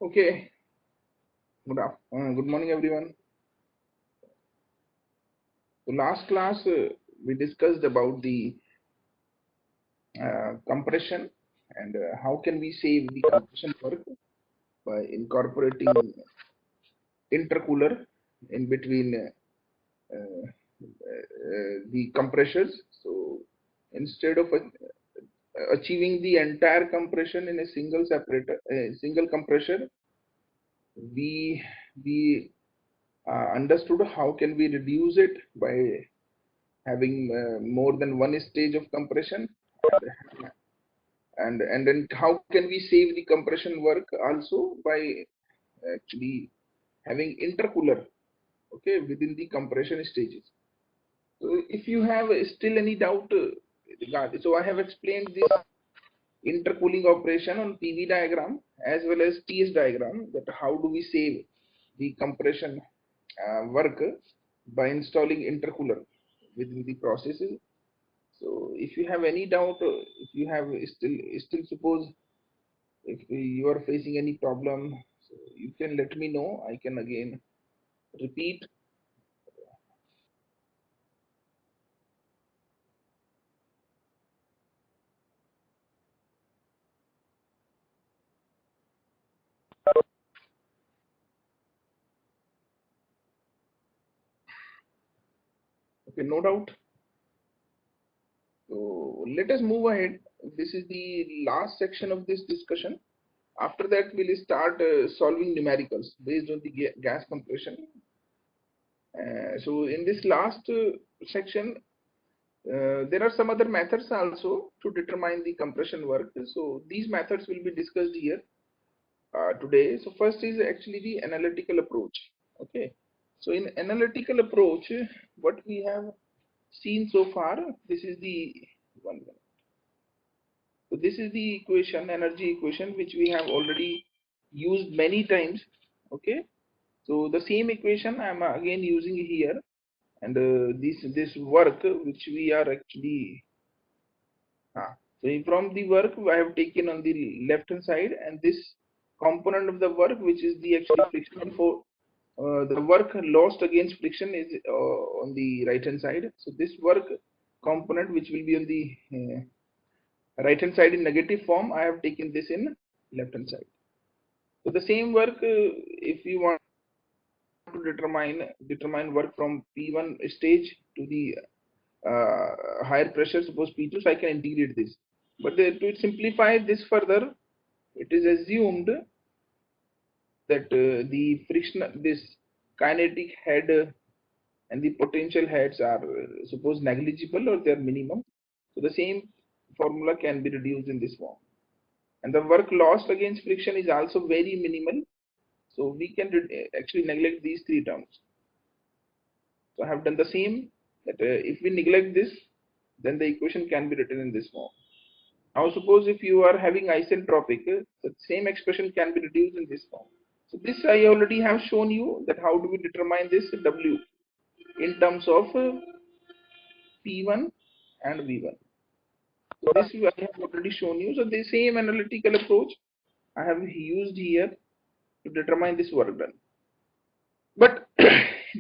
Okay, good morning, everyone. So last class we discussed about the compression and how can we save the compression work by incorporating intercooler in between the compressors. So instead of achieving the entire compression in a single compressor, we we understood how can we reduce it by having more than one stage of compression, and then how can we save the compression work also by actually having intercooler, okay, within the compression stages. So if you have still any doubt regarding, so I have explained this intercooling operation on PV diagram as well as TS diagram, that how do we save the compression work by installing intercooler within the processes. So if you have any doubt, if you have still suppose if you are facing any problem, so you can let me know. I can again repeat. Okay, no doubt. So let us move ahead. This is the last section of this discussion. After that, we'll start solving numericals based on the gas compression. So in this last section, there are some other methods also to determine the compression work. So these methods will be discussed here today. So first is actually the analytical approach. Okay. So in analytical approach, what we have seen so far, this is the one. So this is the equation, energy equation, which we have already used many times. Okay. So the same equation I am again using here, and this work which we are actually so from the work I have taken on the left hand side, and this component of the work which is the actually friction for the work lost against friction is on the right hand side. So this work component which will be on the right hand side in negative form, I have taken this in left hand side. So the same work, if you want to determine work from P1 stage to the higher pressure, suppose P2, so I can integrate this. But to simplify this further, it is assumed that the friction, this kinetic head and the potential heads are suppose negligible or they are minimum. So the same formula can be reduced in this form. And the work lost against friction is also very minimal. So we can actually neglect these three terms. So I have done the same, that if we neglect this, then the equation can be written in this form. Now suppose if you are having isentropic, the same expression can be reduced in this form. So this I already have shown you, that how do we determine this W in terms of P1 and V1. So this I have already shown you. So the same analytical approach I have used here to determine this work done. But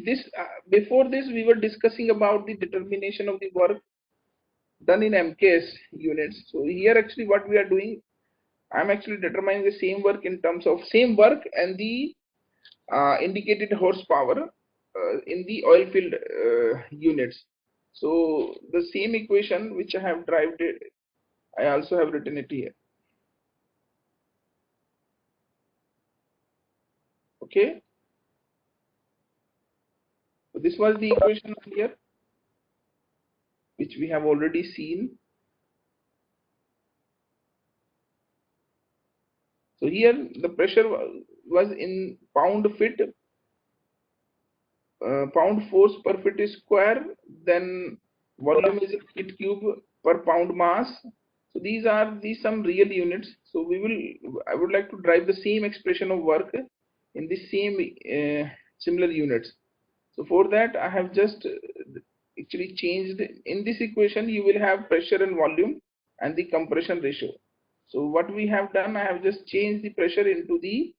this before this we were discussing about the determination of the work done in MKS units. So here actually what we are doing, I'm actually determining the same work in terms of same work and the indicated horsepower in the oil field units. So the same equation which I have derived it, I also have written it here. Okay, so this was the equation here, which we have already seen. So here the pressure was in pound fit, pound force per foot square, then volume is in feet cube per pound mass. So these are some real units. So I would like to drive the same expression of work in the same similar units. So for that I have just actually changed. In this equation you will have pressure and volume and the compression ratio. So what we have done, I have just changed the pressure into the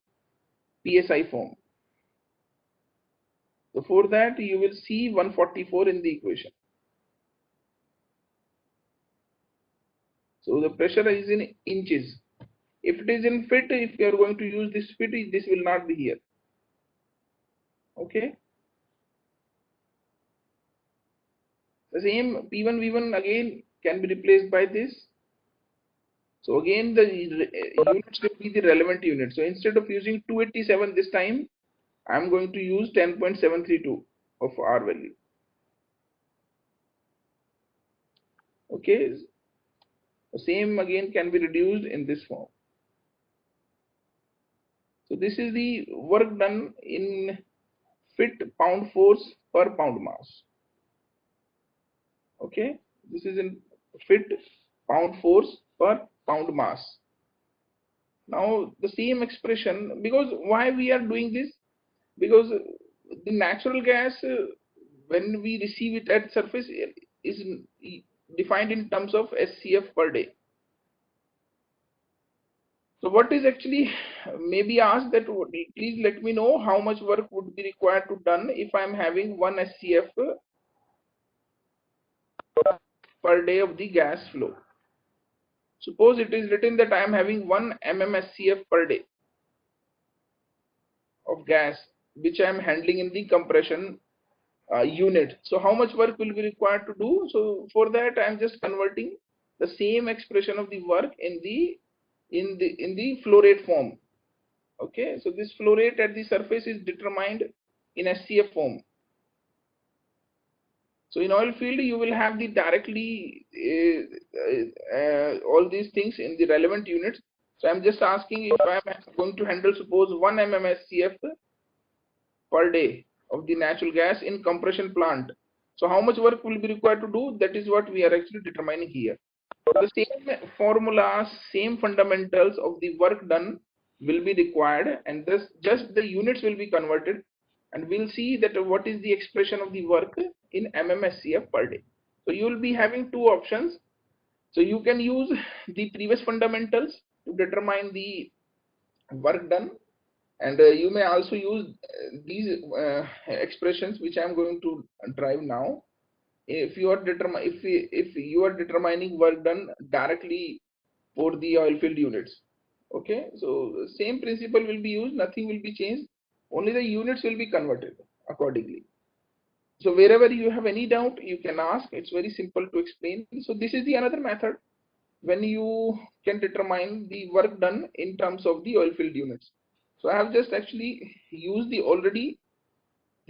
PSI form. So for that you will see 144 in the equation. So the pressure is in inches. If it is in feet, if you are going to use this feet, this will not be here. Okay. The same P1 V1 again can be replaced by this. So again the units will be the relevant unit. So instead of using 287 this time, I am going to use 10.732 of R value. Okay. The same again can be reduced in this form. So this is the work done in fit pound force per pound mass. Okay, this is in fit pound force per pound mass. Now the same expression, because why we are doing this? Because the natural gas, when we receive it at surface, is defined in terms of SCF per day. So what is actually, maybe asked that, please let me know how much work would be required to done if I am having 1 SCF per day of the gas flow. Suppose it is written that I am having 1 SCF per day of gas which I am handling in the compression unit. So how much work will be required to do? So for that I am just converting the same expression of the work in the flow rate form. Okay, so this flow rate at the surface is determined in SCF form. So in oil field you will have the directly all these things in the relevant units. So I'm just asking if I'm going to handle suppose 1 SCF per day of the natural gas in compression plant. So how much work will be required to do? That is what we are actually determining here. The same formulas, same fundamentals of the work done will be required, and thus just the units will be converted, and we'll see that what is the expression of the work in SCF per day. So you will be having two options. So you can use the previous fundamentals to determine the work done, and you may also use these expressions which I am going to drive now. If you are determining work done directly for the oil field units. Okay, so same principle will be used, nothing will be changed, only the units will be converted accordingly. So wherever you have any doubt you can ask, it's very simple to explain. So this is the another method when you can determine the work done in terms of the oil field units. So I have just actually used the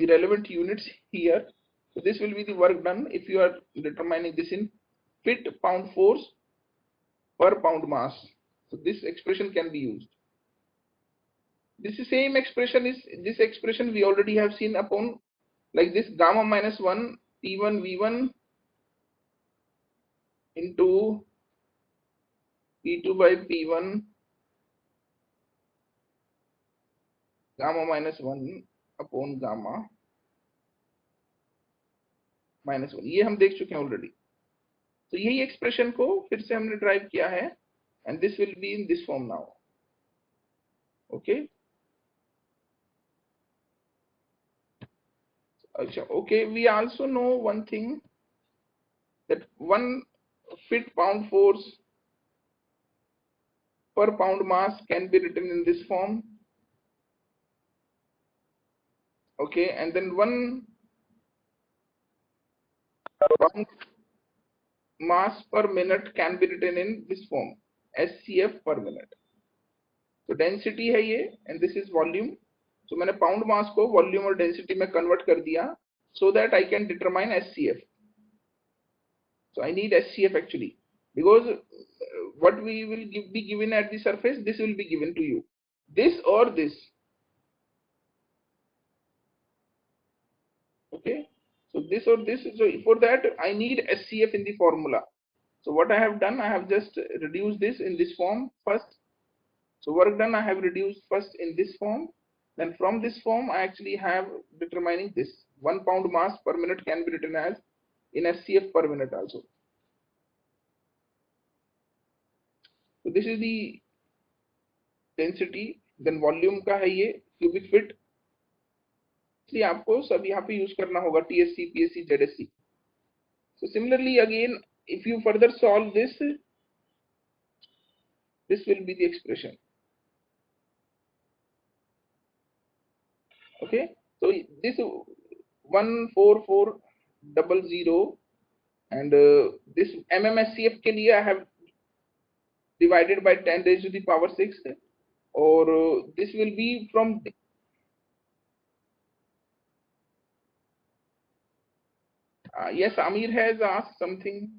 relevant units here. So this will be the work done if you are determining this in fit pound force per pound mass. So this expression can be used. This same expression is this expression we already have seen upon like this, gamma minus 1 P1 V1 into P2 by P1 gamma minus 1 upon gamma minus 1, ये हम देख चुके हैं already. तो यही expression को फिर से हमने ड्राइव किया है, and this will be in this form now. Okay, अच्छा, okay, we also know one thing that 1 fit pound force per pound mass can be written in this form. Okay, and then 1 pound mass per minute can be written in this form, SCF per minute. So density है ये, and this is volume. So मैंने pound मास को volume और density में convert कर दिया so that I can determine SCF. So I need SCF actually because what we will be given at the surface, this will be given to you, this or this. Okay, so this or this. So for that I need SCF in the formula. So what I have done, I have just reduced this in this form first. So work done, I have reduced first in this form. Then from this form, I actually have determining this 1 pound mass per minute can be written as in SCF per minute also. So this is the density. Then volume का है ये cubic feet. इसलिए आपको सब यहाँ पे use करना होगा TSC, PSC, ZSC. So similarly again, if you further solve this, this will be the expression. Okay, so this 14400 and this MMSCF के लिए I have divided by 10 raised to the power 6 or this will be from yes, Amir has asked something.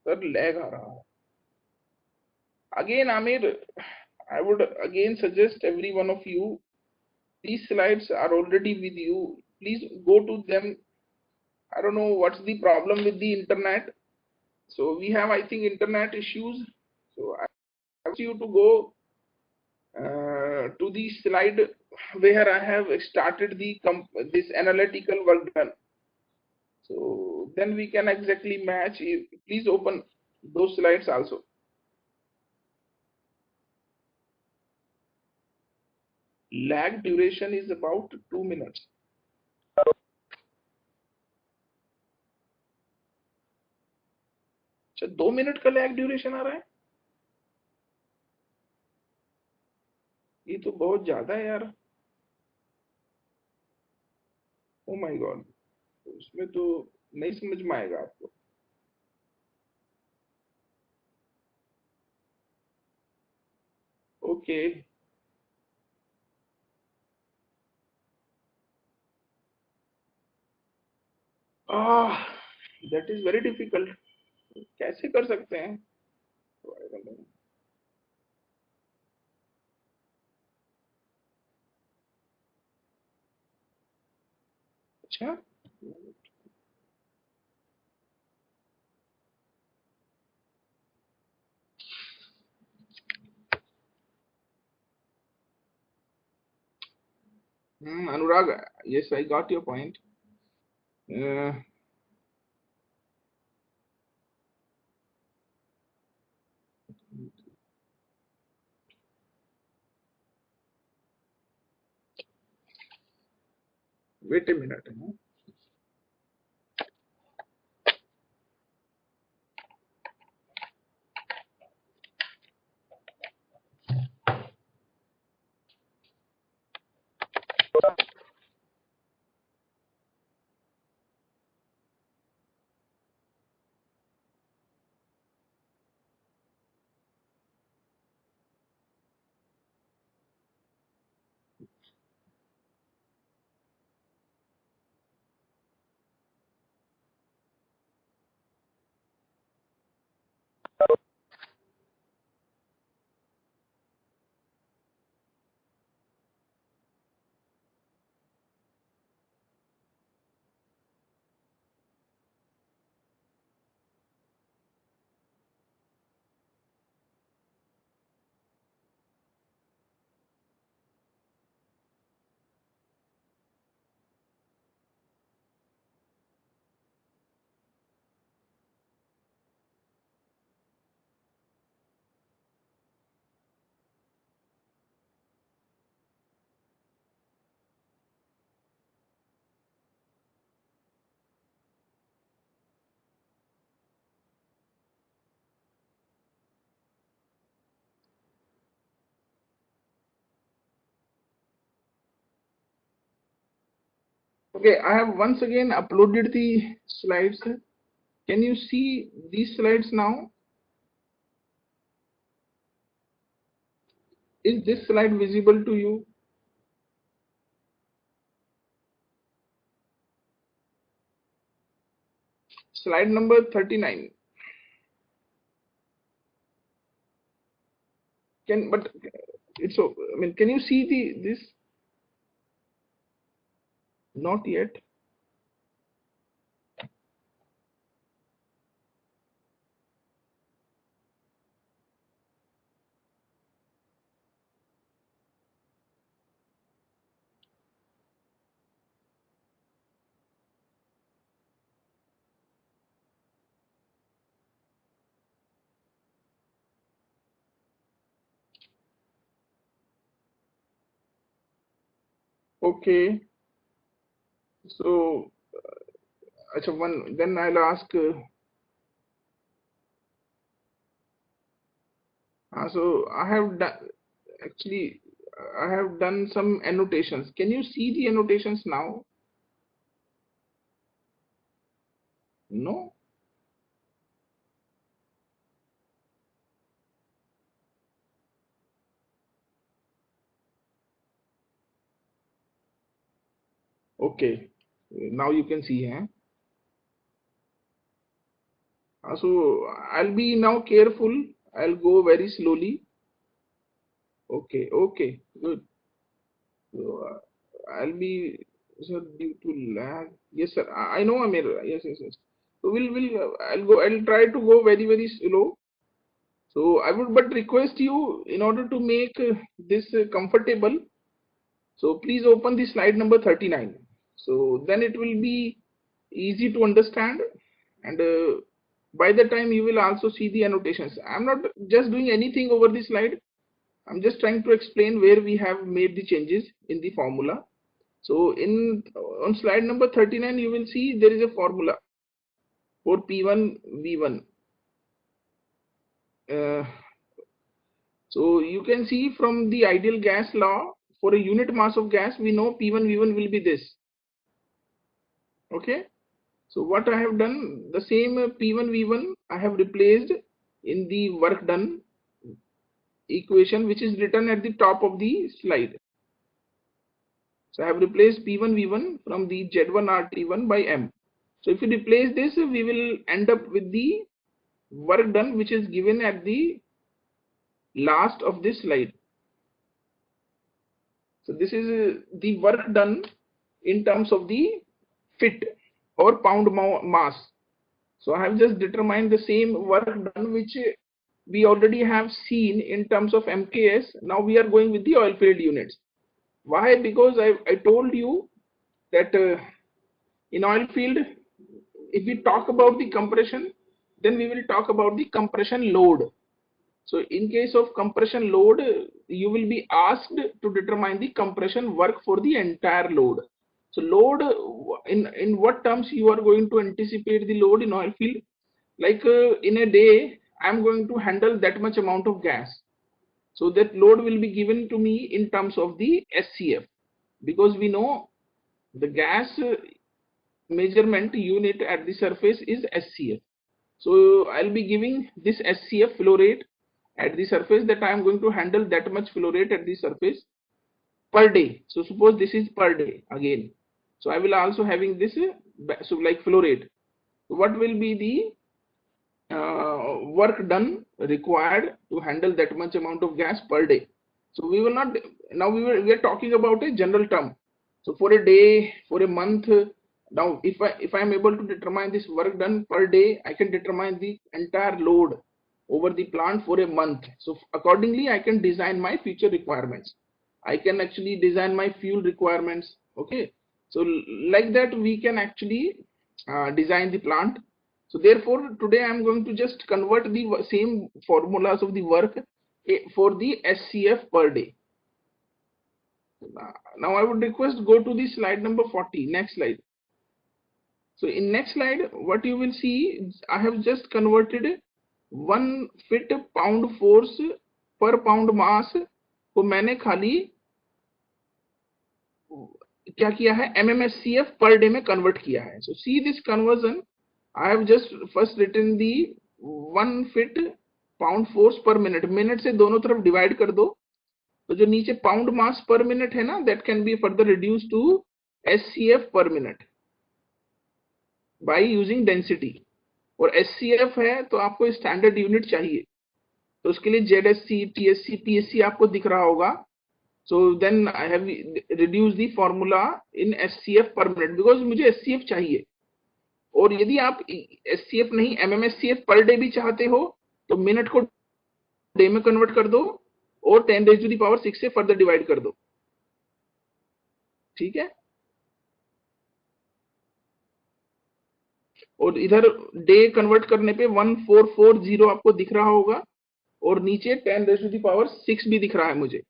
Sir, lag aa raha hai. Again, Amir, I would again suggest every one of you, these slides are already with you. Please go to them. I don't know what's the problem with the internet. So we have, I think, internet issues. So I ask you to go to the slide where I have started the this analytical work done. So then we can exactly match. Please open those slides also. Lag duration is about 2 minutes. अच्छा 2 minute का lag duration आ रहा है, ये तो बहुत ज्यादा है यार. ओ माय गॉड, उसमें तो नहीं समझ में आएगा आपको. Okay that is very difficult. कैसे कर सकते हैं? अच्छा अनुराग, yes, I got your point. Wait a minute. Okay, I have once again uploaded the slides. Can you see these slides now? Is this slide visible to you? slide number 39. But it's so, I mean, can you see this? Not yet. Okay. So, then I'll ask. So I have done actually. I have done some annotations. Can you see the annotations now? No. Okay. Now you can see, huh? So I'll be now careful. I'll go very slowly. Okay. Okay. Good. So I'll be, sir, due to lag. Yes, sir. I know, Amir. Yes, yes, yes. So I'll try to go very, very slow. So I would but request you, in order to make this comfortable. So please open the slide number 39. So then it will be easy to understand, and by the time you will also see the annotations. I'm not just doing anything over the slide. I'm just trying to explain where we have made the changes in the formula. So on slide number 39, you will see there is a formula for P1 V1. So you can see from the ideal gas law, for a unit mass of gas, we know P1 V1 will be this. Okay. So what I have done, the same P1 V1 I have replaced in the work done equation, which is written at the top of the slide. So I have replaced P1 V1 from the Z1 RT1 by M. So if you replace this, we will end up with the work done, which is given at the last of this slide. So this is the work done in terms of the fit or pound mass. So I have just determined the same work done which we already have seen in terms of MKS. Now we are going with the oil filled units. Why? Because I told you that in oil field, if we talk about the compression, then we will talk about the compression load. So in case of compression load, you will be asked to determine the compression work for the entire load. So load, in what terms you are going to anticipate the load in oil field? Like in a day, I'm going to handle that much amount of gas. So that load will be given to me in terms of the SCF, because we know the gas measurement unit at the surface is SCF. So I'll be giving this SCF flow rate at the surface, that I am going to handle that much flow rate at the surface per day. So suppose this is per day again. So I will also having this, so like flow rate. So what will be the work done required to handle that much amount of gas per day? So we will not, now we are talking about a general term. So for a day, for a month, now if I am able to determine this work done per day, I can determine the entire load over the plant for a month. So accordingly, I can design my future requirements. I can actually design my fuel requirements. Okay. So like that, we can actually design the plant. So therefore, today I am going to just convert the same formulas of the work for the SCF per day. Now I would request go to the slide number 40, next slide. So in next slide, what you will see, I have just converted 1 fit pound force per pound mass को मैंने खाली क्या किया है, MMSCF per day में convert किया है. So see this conversion, I have just first written the 1 fit pound force per minute. Minute से दोनों तरफ डिवाइड कर दो, तो जो नीचे पाउंड मास पर मिनट है ना, that can be further reduced to SCF per minute by using density. और एचसीएफ है तो आपको स्टैंडर्ड यूनिट चाहिए, तो उसके लिए जेडएससी, टीएससी, पीएससी आपको दिख रहा होगा. So then I have reduced the formula in SCF per minute because मुझे SCF चाहिए. और यदि आप SCF नहीं MMSCF पर डे भी चाहते हो तो मिनट को डे में कन्वर्ट कर दो और 10⁻⁶ से फर्दर डिवाइड कर दो. ठीक है. और इधर डे कन्वर्ट करने पे 1440 आपको दिख रहा होगा और नीचे 10⁻⁶ भी दिख रहा है मुझे.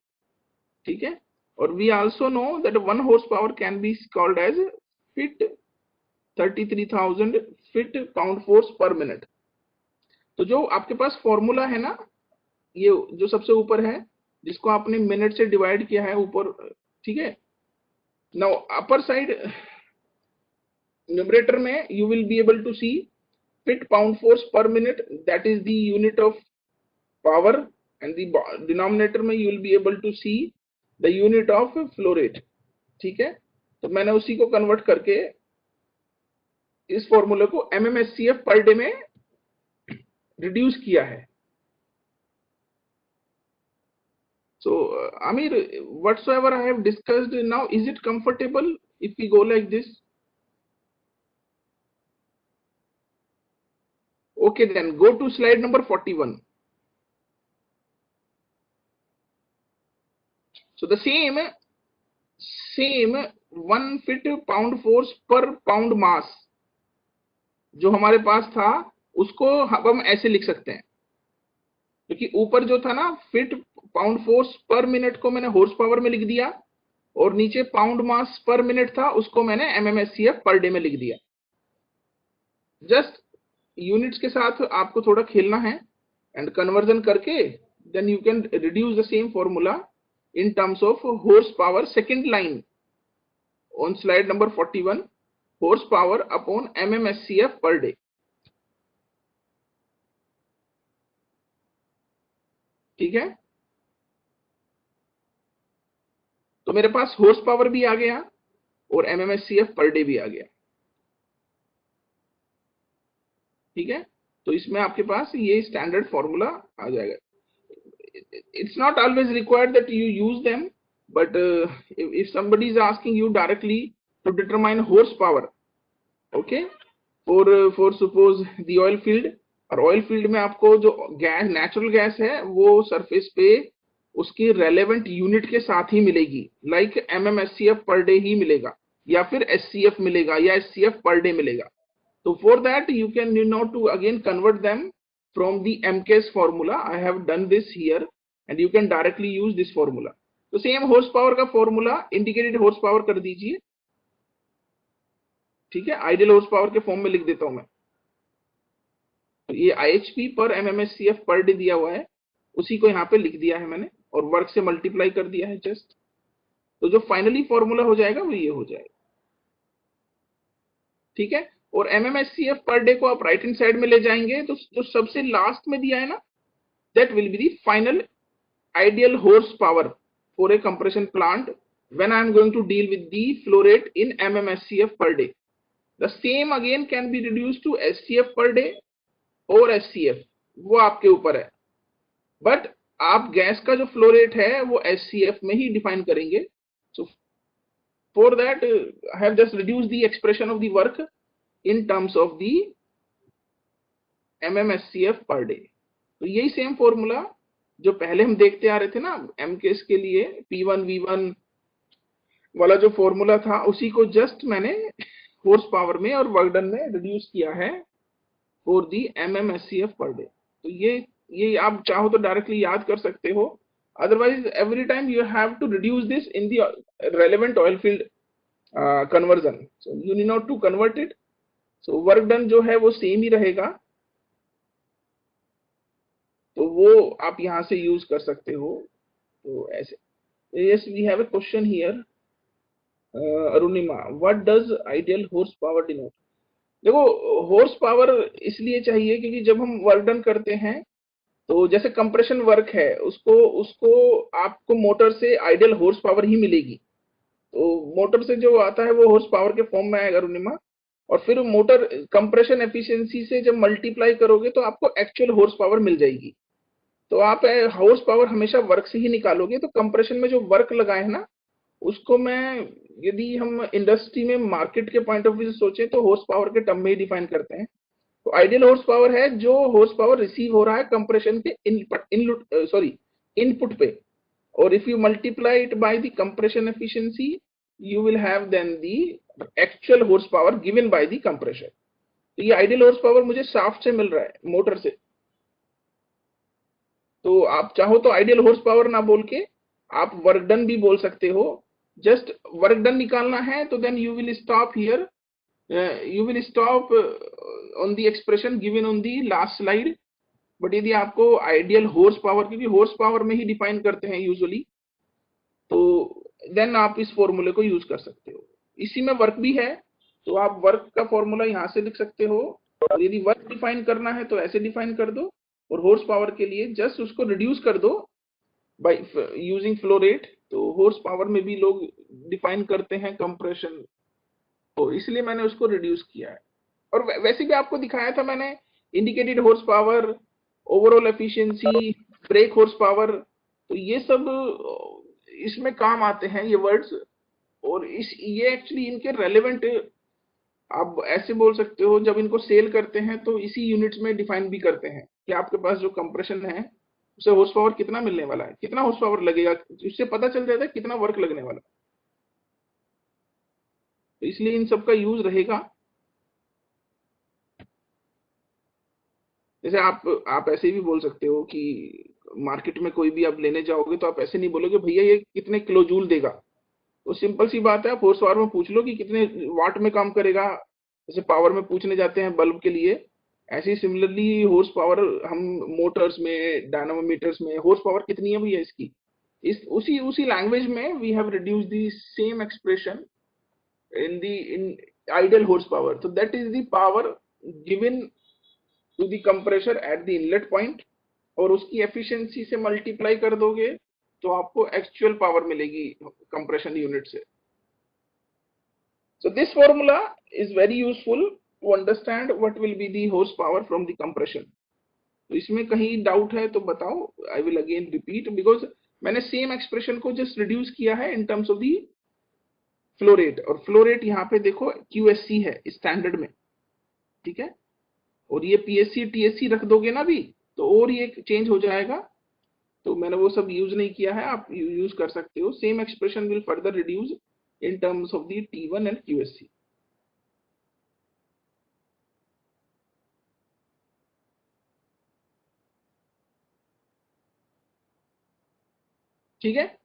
ठीक है. और we also know that 1 horsepower can be called as fit 33,000 fit pound force per minute. तो जो आपके पास फॉर्मूला है ना, ये जो सबसे ऊपर है जिसको आपने मिनट से डिवाइड किया है ऊपर. ठीक है. नाउ अपर साइड न्यूमरेटर में you will be able to see fit pound force per minute, that is the unit of power, and the denominator में you will be able to see the unit of flow rate. ठीक है. तो मैंने उसी को convert करके इस फॉर्मूले को MMSCF पर डे में रिड्यूस किया है. So Amir, whatsoever I have discussed now, is it comfortable if we go like this? Okay, then go to slide number 41. So the same 1 fit pound force per pound mass जो हमारे पास था उसको हम ऐसे लिख सकते हैं, क्योंकि ऊपर जो था ना फिट पाउंड फोर्स पर मिनट को मैंने हॉर्स पावर में लिख दिया और नीचे पाउंड मास पर मिनट था उसको मैंने MMSCF पर डे में लिख दिया. जस्ट यूनिट्स के साथ आपको थोड़ा खेलना है एंड कन्वर्जन करके then you can reduce the same formula in terms of horsepower. Second line on slide number 41, horsepower upon MMSCF per day. ठीक है. तो मेरे पास हॉर्स पावर भी आ गया और MMSCF पर डे भी आ गया. ठीक है. तो इसमें आपके पास ये स्टैंडर्ड फॉर्मूला आ जाएगा. It's not always required that you use them, but if somebody is asking you directly to determine horsepower, okay, for suppose the oil field, और ऑयल फील्ड में आपको जो गैस नेचुरल गैस है वो surface पे उसकी relevant unit के साथ ही मिलेगी, लाइक MMSCF पर डे ही मिलेगा या फिर SCF मिलेगा या SCF पर डे मिलेगा. तो for that you can know to again convert them from the MKS formula. I have done this here and you can directly use this formula. तो same horse power का formula indicated horse power कर दीजिए. ठीक है. Ideal horse power के form में लिख देता हूं मैं. ये IHP पर MMSCF पर डे दिया हुआ है, उसी को यहाँ पे लिख दिया है मैंने और वर्क से मल्टीप्लाई कर दिया है जस्ट. तो जो फाइनली फॉर्मूला हो जाएगा वो ये हो जाएगा. ठीक है. और MMSCF पर डे को आप राइट हैंड साइड में ले जाएंगे तो जो सबसे लास्ट में दिया है ना, that will be the final ideal horse power for a compression plant when I am going to deal with the flow rate in MMSCF per day. The same again can be reduced to SCF per day और SCF, वो आपके ऊपर है. But आप gas का जो flow rate है वो SCF में ही डिफाइन करेंगे. So for that I have just reduced the expression of the work in terms of the MMSCF per day. तो यही सेम फॉर्मूला जो पहले हम देखते आ रहे थे ना MKS के लिए P1 V1 वाला जो फॉर्मूला था, उसी को जस्ट मैंने हॉर्स पावर में और वर्क डन में रिड्यूस किया है for the MMSCF per day. तो ये आप चाहो तो डायरेक्टली याद कर सकते हो, otherwise every time you have to reduce this in the relevant oil field conversion. So you need not to convert it. So work done जो है वो सेम ही रहेगा, तो वो आप यहां से यूज कर सकते हो. तो ऐसे. Yes, we have a question here. Arunima, what does ideal horse power denote? देखो, हॉर्स पावर इसलिए चाहिए क्योंकि जब हम वर्क डन करते हैं तो जैसे कंप्रेशन वर्क है उसको आपको मोटर से आइडियल हॉर्स पावर ही मिलेगी. तो मोटर से जो आता है वो हॉर्स पावर के फॉर्म में आएगा अरुणिमा. और फिर मोटर कंप्रेशन एफिशिएंसी से जब मल्टीप्लाई करोगे तो आपको एक्चुअल हॉर्स पावर मिल जाएगी। तो आप हॉर्स पावर हमेशा वर्क से ही निकालोगे। तो कंप्रेशन में जो वर्क लगा है ना, उसको मैं, यदि हम इंडस्ट्री में मार्केट के पॉइंट ऑफ व्यू से सोचें तो हॉर्स पावर के टर्म में ही डिफाइन करते हैं। तो आइडियल हॉर्स पावर है जो हॉर्स पावर रिसीव हो रहा है कंप्रेशन के इनपुट पे, और if you multiply it by the compression efficiency you will have then the actual horsepower given by the compressor। तो ये आइडियल हॉर्स पावर मुझे शाफ्ट से मिल रहा है, मोटर से। तो आप चाहो तो आइडियल हॉर्स पावर ना बोल के आप वर्क डन भी बोल सकते हो। जस्ट वर्क डन निकालना है तो then you will stop here, you will stop on the expression given on the last slide. But यदि आपको आइडियल हॉर्स पावर, क्योंकि हॉर्स पावर में ही डिफाइन करते हैं यूजुअली, तो देन आप इस फॉर्मूले को यूज कर सकते हो। इसी में वर्क भी है, तो आप वर्क का फॉर्मूला यहाँ से लिख सकते हो। और यदि वर्क डिफाइन करना है तो ऐसे डिफाइन कर दो, और हॉर्स पावर के लिए जस्ट उसको रिड्यूस कर दो बाय यूजिंग फ्लो रेट। तो हॉर्स पावर में भी लोग डिफाइन करते हैं कंप्रेशन, तो इसलिए मैंने उसको रिड्यूस किया है। और वैसे भी आपको दिखाया था मैंने, indicated horse power, overall efficiency, break horse power, तो ये सब इसमें काम आते हैं ये वर्ड्स। और ये एक्चुअली इनके रेलेवेंट, आप ऐसे बोल सकते हो, जब इनको सेल करते हैं तो इसी यूनिट्स में डिफाइन भी करते हैं कि आपके पास जो कंप्रेशन है उसे हॉर्स पावर कितना मिलने वाला है, कितना हॉर्स पावर लगेगा, इससे पता चल जाता है कितना वर्क लगने वाला है। तो इसलिए इन सब का यूज रहेगा। जैसे आप ऐसे भी बोल सकते हो कि मार्केट में कोई भी आप लेने जाओगे तो आप ऐसे नहीं बोलोगे भैया ये कितने किलो जूल देगा। तो सिंपल सी बात है, आप हॉर्स पावर में पूछ लो कि कितने वाट में काम करेगा। जैसे पावर में पूछने जाते हैं बल्ब के लिए, ऐसे ही सिमिलरली हॉर्स पावर हम मोटर्स में, डायनामोमीटर्स में हॉर्स पावर कितनी है भैया इसकी, इस उसी लैंग्वेज में we have reduce the same expression in ideal horsepower। So that is the power given to the compressor at the inlet point, और उसकी एफिशिएंसी से मल्टीप्लाई कर दोगे तो आपको एक्चुअल पावर मिलेगी कंप्रेशन यूनिट से। So this formula is very useful to understand what will be the horsepower from the compression। तो इसमें कहीं डाउट है तो बताओ, I will again repeat, because मैंने सेम एक्सप्रेशन को जस्ट रिड्यूस किया है in terms of the flow rate. और फ्लो रेट यहाँ पे देखो QSC है स्टैंडर्ड में, ठीक है। और ये PSC TSC रख दोगे ना भी तो और ये चेंज हो जाएगा। तो मैंने वो सब यूज नहीं किया है, आप यूज कर सकते हो। Same expression will further reduce in terms of the T1 and QSC। ठीक है।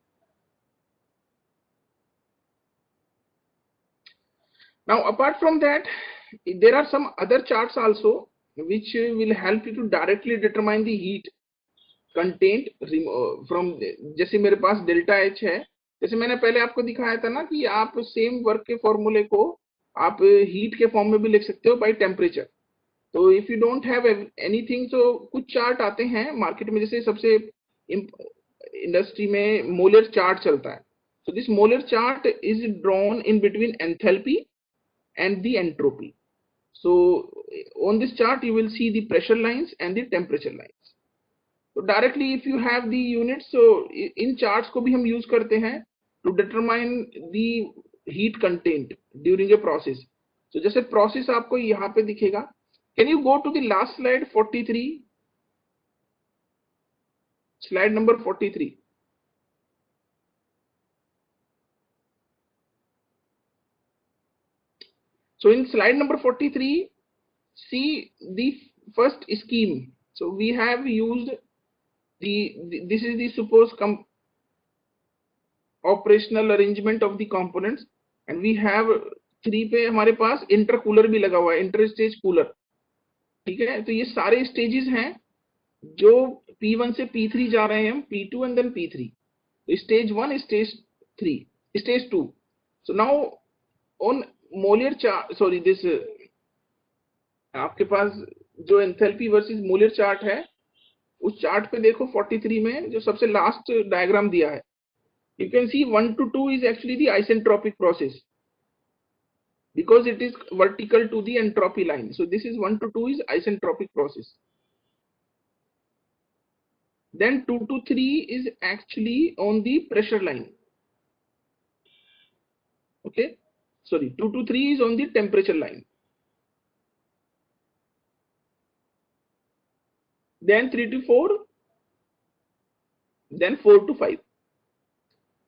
Now apart from that, there are some other charts also which will help you to directly determine the heat content from. जैसे मेरे पास delta H है, जैसे मैंने पहले आपको दिखाया था ना कि आप सेम वर्क के फॉर्मूले को आप हीट के फॉर्म में भी लिख सकते हो बाय टेम्परेचर। तो if you don't have anything, तो कुछ चार्ट आते हैं मार्केट में, जैसे सबसे इंडस्ट्री में मोलर चार्ट चलता है। So this molar chart is drawn in between enthalpy and the entropy। So on this chart you will see the pressure lines and the temperature lines। तो directly if you have the units, तो इन charts को भी हम use करते हैं to determine the heat content during a process. तो जैसे प्रोसेस आपको यहाँ पे दिखेगा। Can you go to the last slide 43, slide number 43। So in slide number 43, see the first scheme। So we have used this is the suppose operational arrangement of the components, and we have 3 पे हमारे पास intercooler भी लगा हुआ है, inter stage cooler, ठीक है। तो ये सारे स्टेजेस हैं जो P1 से P3 जा रहे हैं, P2 एंड देन P3। तो stage 1, stage 3, stage 2। So now on Mollier chart, sorry this, आपके पास जो एंथैल्पी वर्सेस मोलियर चार्ट है, उस चार्ट पे देखो 43 में जो सबसे लास्ट डायग्राम दिया है, you can see 1 to 2 is actually the isentropic process। because it is vertical to the entropy line. So this is 1 to 2 is isentropic process. Then 2 to 3 is actually on the pressure line. Okay, sorry, 2 to 3 is on the temperature line. Then 3 to 4, then 4 to 5.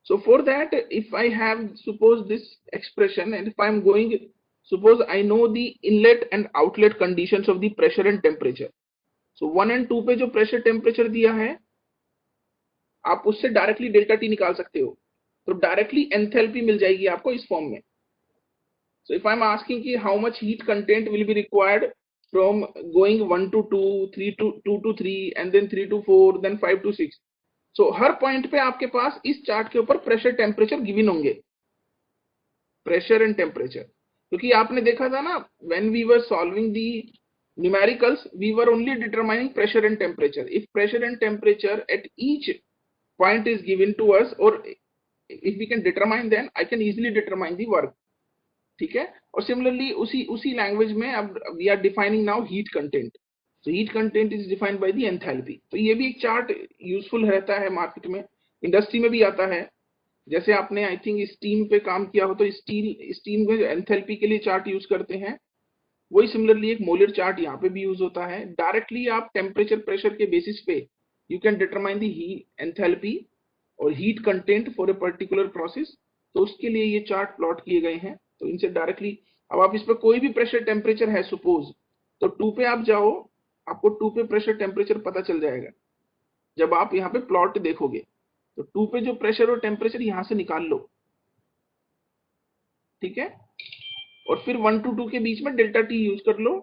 So for that, if I have, suppose this expression, and if I'm going, suppose I know the inlet and outlet conditions of the pressure and temperature. So 1 and 2 पे जो pressure temperature दिया है, आप उससे directly delta T निकाल सकते हो, तो डायरेक्टली एंथैल्पी मिल जाएगी आपको इस फॉर्म में. So if I'm asking कि how much heat content will be required from going 1 to 2, 3 to 2 to 3, and then 3 to 4, then 5 to 6. So her point पे आपके पास इस चार्ट के ऊपर प्रेशर टेम्परेचर गिवन होंगे, प्रेशर एंड टेम्परेचर. क्योंकि आपने देखा था ना, when we were solving the numericals, we were only determining pressure and temperature. If pressure and temperature at each point is given to us, or if we can determine, then I can easily determine the work. ठीक है. और similarly उसी language में अब we are defining now heat content. So heat content is defined by the enthalpy. तो ये भी एक चार्ट यूजफुल रहता है मार्केट में, इंडस्ट्री में भी आता है. जैसे आपने आई थिंक स्टीम पे काम किया हो, तो स्टीम में एंथैल्पी के लिए चार्ट यूज करते हैं. वही सिमिलरली एक मोलर चार्ट यहाँ पे भी यूज होता है. डायरेक्टली आप टेम्परेचर प्रेशर के बेसिस पे you can determine the enthalpy और heat content for a particular process. तो उसके लिए ये चार्ट प्लॉट किए गए हैं. तो इनसे डायरेक्टली, अब आप इस पर कोई भी प्रेशर टेम्परेचर है सपोज, तो 2 पे आप जाओ, आपको 2 पे प्रेशर टेम्परेचर पता चल जाएगा जब आप यहाँ पे प्लॉट देखोगे. तो 2 पे जो प्रेशर और टेम्परेचर यहाँ से निकाल लो, ठीक है. और फिर 1 to 2 के बीच में डेल्टा टी यूज कर लो.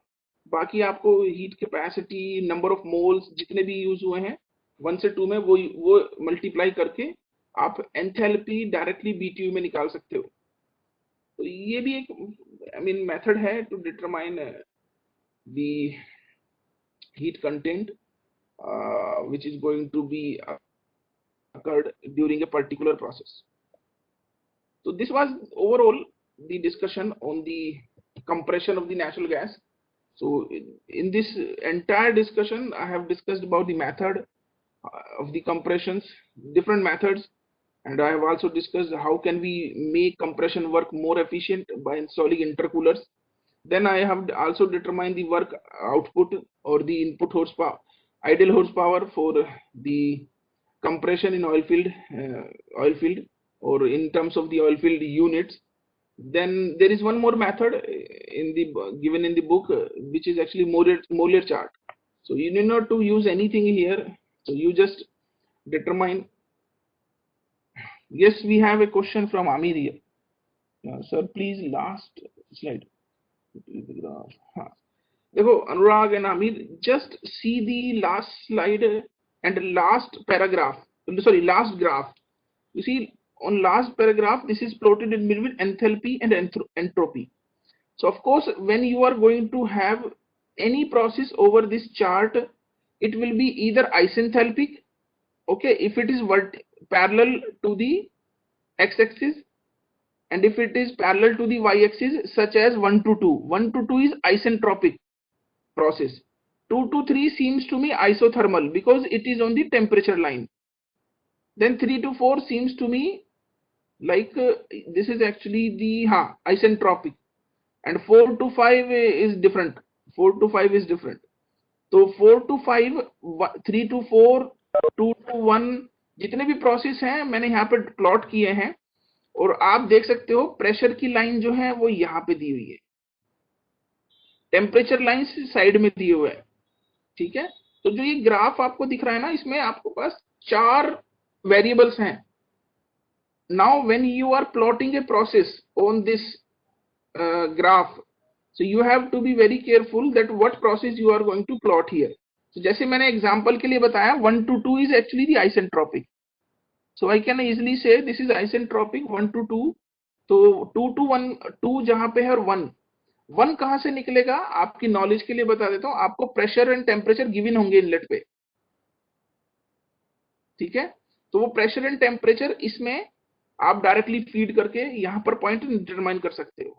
बाकी आपको heat capacity, number of moles जितने भी यूज हुए हैं 1 से 2 में, वो मल्टीप्लाई करके आप एंथैल्पी डायरेक्टली बीटीयू में निकाल सकते हो. तो ये भी एक मेथड है to determine the heat content which is going to be occurred during a particular process. So this was overall the discussion on the compression of the natural gas. So in this entire discussion, I have discussed about the method of the compressions, different methods. And I have also discussed how can we make compression work more efficient by installing intercoolers. Then I have also determined the work output or the input horsepower, ideal horsepower for the compression in oil field or in terms of the oil field units. Then there is one more method given in the book, which is actually Moller chart. So you need not to use anything here. So you just determine. Yes, we have a question from Amir here. Sir, please last slide. देखो अनुराग and Amir, just see the last slide and last paragraph. Sorry, last graph. You see, on last paragraph, this is plotted in between enthalpy and entropy. So of course, when you are going to have any process over this chart, it will be either isenthalpic, okay, if it is parallel to the x-axis, and if it is parallel to the y-axis, such as 1 to 2. 1 to 2 is isentropic process. 2 to 3 seems to me isothermal because it is on the temperature line. Then 3 to 4 seems to me like this is actually the isentropic, and 4 to 5 is different. 4 to 5 is different. तो 4 to 5, 3 to 4, 2 to 1, जितने भी process हैं मैंने यहाँ पे plot किए हैं. और आप देख सकते हो प्रेशर की लाइन जो है वो यहाँ पे दी हुई है, टेम्परेचर लाइन साइड में दिए हुए है, ठीक है. तो जो ये ग्राफ आपको दिख रहा है ना, इसमें आपको पास 4 वेरिएबल्स हैं. Now when you are plotting a process on this graph, so you have to be very careful that what process you are going to plot here. So जैसे मैंने एग्जांपल के लिए बताया, 1 to 2 is actually the isentropic. So I can easily say this is isentropic 1 to 2. तो 2 to 1, 2 जहां पे है और 1 कहां से निकलेगा, आपकी नॉलेज के लिए बता देता हूं. आपको प्रेशर एंड टेम्परेचर गिवन होंगे इनलेट पे, ठीक है. तो वो प्रेशर एंड टेम्परेचर इसमें आप डायरेक्टली फीड करके यहां पर पॉइंट डिटरमाइन कर सकते हो.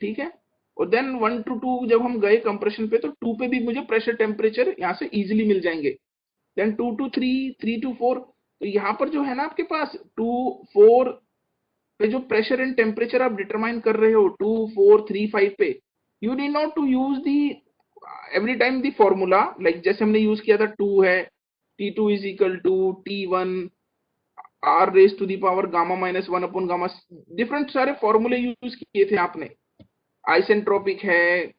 ठीक है। और देन 1 to 2 जब हम गए कंप्रेशन पे, तो 2 पे भी मुझे प्रेशर टेम्परेचर यहाँ से इजीली मिल जाएंगे। देन 2 to 3, 3 to 4, तो यहाँ पर जो है ना आपके पास 2, 4 पे जो प्रेशर एंड टेम्परेचर आप डिटरमाइन कर रहे हो 2, 4, 3, 5 पे, you need not to use the every time the formula, like जैसे हमने यूज किया था 2 है, T2 is equal to T1 R raise to the power gamma minus 1 upon gamma, different सारे फॉर्मूले यूज किए थे आपने। आइसेंट्रोपिक है,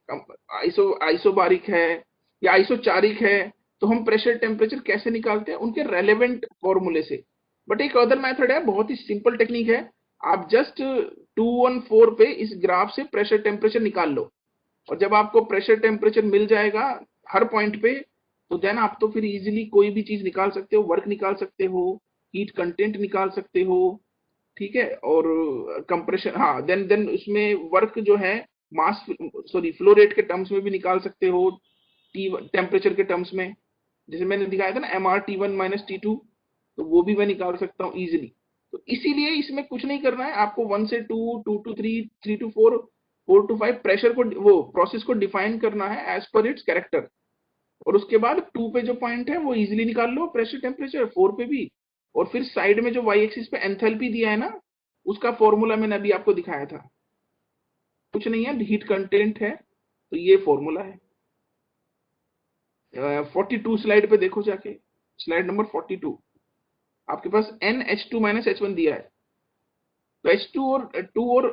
आइसोबारिक है या आइसोचारिक है, तो हम प्रेशर टेम्परेचर कैसे निकालते हैं उनके रेलेवेंट फॉर्मूले से। बट एक अदर मेथड है, बहुत ही सिंपल टेक्निक है, आप जस्ट 214 पे इस ग्राफ से प्रेशर टेम्परेचर निकाल लो, और जब आपको प्रेशर टेम्परेचर मिल जाएगा हर पॉइंट पे, तो देन आप तो फिर इजीली कोई भी चीज निकाल सकते हो, वर्क निकाल सकते हो, हीट कंटेंट निकाल सकते हो, ठीक है। और कंप्रेशन, हाँ, देन उसमें वर्क जो है मास, सॉरी, फ्लो रेट के टर्म्स में भी निकाल सकते हो, टी टेम्परेचर के टर्म्स में, जैसे मैंने दिखाया था ना MR T1 माइनस T2, तो वो भी मैं निकाल सकता हूँ इजीली। तो इसीलिए इसमें कुछ नहीं करना है आपको, 1 से 2, 2 to 3, 3 to 4, 4 to 5 प्रेशर को, वो प्रोसेस को डिफाइन करना है एज पर इट्स कैरेक्टर, और उसके बाद 2 पे जो पॉइंट है वो इजीली निकाल लो प्रेशर टेम्परेचर, 4 पे भी, और फिर साइड में जो वाई एक्सिस पे एंथैल्पी दिया है ना, उसका फॉर्मूला मैंने अभी आपको दिखाया था, कुछ नहीं है, हीट कंटेंट है, तो ये फॉर्मूला है। 42 स्लाइड पे देखो जाके, स्लाइड नंबर 42, आपके पास NH2 माइनस H1 दिया है, तो H2 और 2 और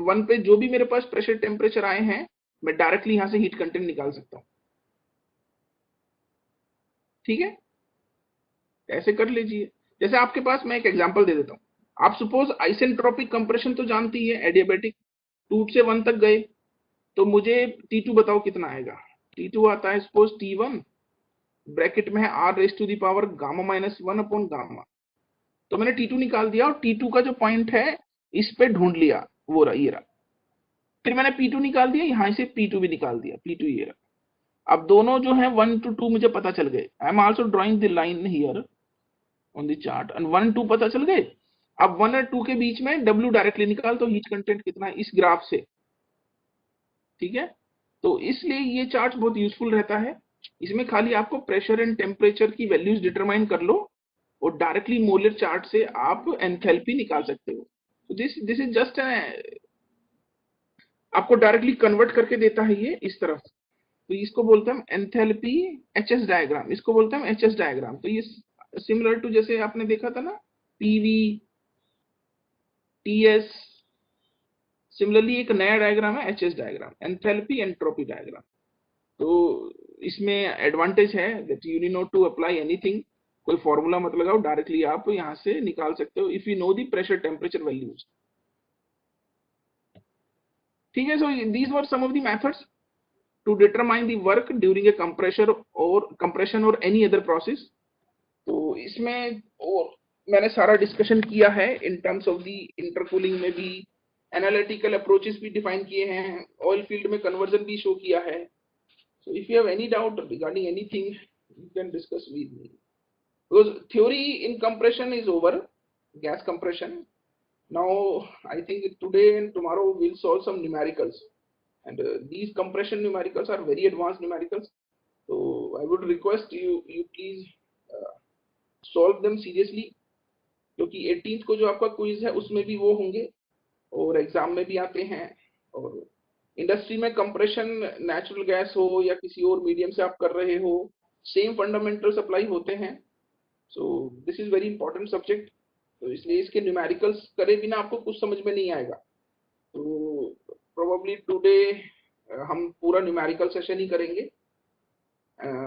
1 पे जो भी मेरे पास प्रेशर टेम्परेचर आए हैं, मैं डायरेक्टली यहां से हीट कंटेंट निकाल सकता हूँ, ठीक है। ऐसे कर लीजिए। जैसे आपके पास, मैं एक एग्जांपल दे देता हूँ, आप सपोज आइसेंट्रोपिक कंप्रेशन तो जानती ही है, एडियाबैटिक, 2 से 1 तक गए, तो मुझे T2 बताओ कितना आएगा। T2 आता है सपोज T1, ब्रैकेट में है R raise to the power gamma minus 1 upon gamma, तो मैंने T2 निकाल दिया, और T2 का जो पॉइंट है इस पे ढूंढ लिया, वो रहा, ये रहा। फिर मैंने P2 निकाल दिया, यहां से P2 भी निकाल दिया, P2 ये रहा। अब दोनों जो है 1 to 2 मुझे पता चल गए, I am also drawing the line here on the chart, and 1 2 पता चल गए। अब 1 और 2 के बीच में W डायरेक्टली निकाल, तो हीट कंटेंट कितना है इस ग्राफ से, ठीक है। तो इसलिए ये चार्ट बहुत यूजफुल रहता है, इसमें खाली आपको प्रेशर एंड टेम्परेचर की वैल्यूज डिटरमाइन कर लो, और डायरेक्टली मोलर चार्ट से आप एंथैल्पी निकाल सकते हो। तो दिस इज जस्ट, आपको डायरेक्टली कन्वर्ट करके देता है ये इस तरफ, तो इसको बोलते हैं एंथैल्पी एचएस डायग्राम, इसको बोलते हैं एचएस डायग्राम। तो ये सिमिलर टू जैसे आपने देखा था ना, पीवी, टीएस, सिमिलरली एक नया डायग्राम है HS diagram, enthalpy entropy diagram. तो इसमें एडवांटेज है that you need not to apply anything, कोई फॉर्मूला मत लगाओ, डायरेक्टली आप यहाँ से निकाल सकते हो if you know the pressure temperature values, ठीक है। So these were some of the methods to determine the work during a compression और एनी अदर प्रोसेस। तो इसमें और मैंने सारा डिस्कशन किया है in terms of the intercooling में भी, एनालिटिकल अप्रोचेस भी डिफाइन किए हैं, ऑयल फील्ड में कन्वर्जन भी शो किया है। So if you have any doubt regarding anything, you can discuss with me. Because theory in compression is over, gas compression. Now I think today and tomorrow we'll solve some numericals, and these compression numericals are very advanced numericals. So I would request you please uh, solve them seriously, क्योंकि 18th को जो आपका quiz है उसमें भी वो होंगे, और एग्जाम में भी आते हैं। और इंडस्ट्री में कंप्रेशन नेचुरल गैस हो या किसी और मीडियम से आप कर रहे हो, सेम फंडामेंटल्स अप्लाई होते हैं। So this is very important subject, तो इसलिए इसके न्यूमेरिकल्स करे बिना आपको कुछ समझ में नहीं आएगा। तो प्रोबेबली टुडे हम पूरा न्यूमेरिकल सेशन ही करेंगे,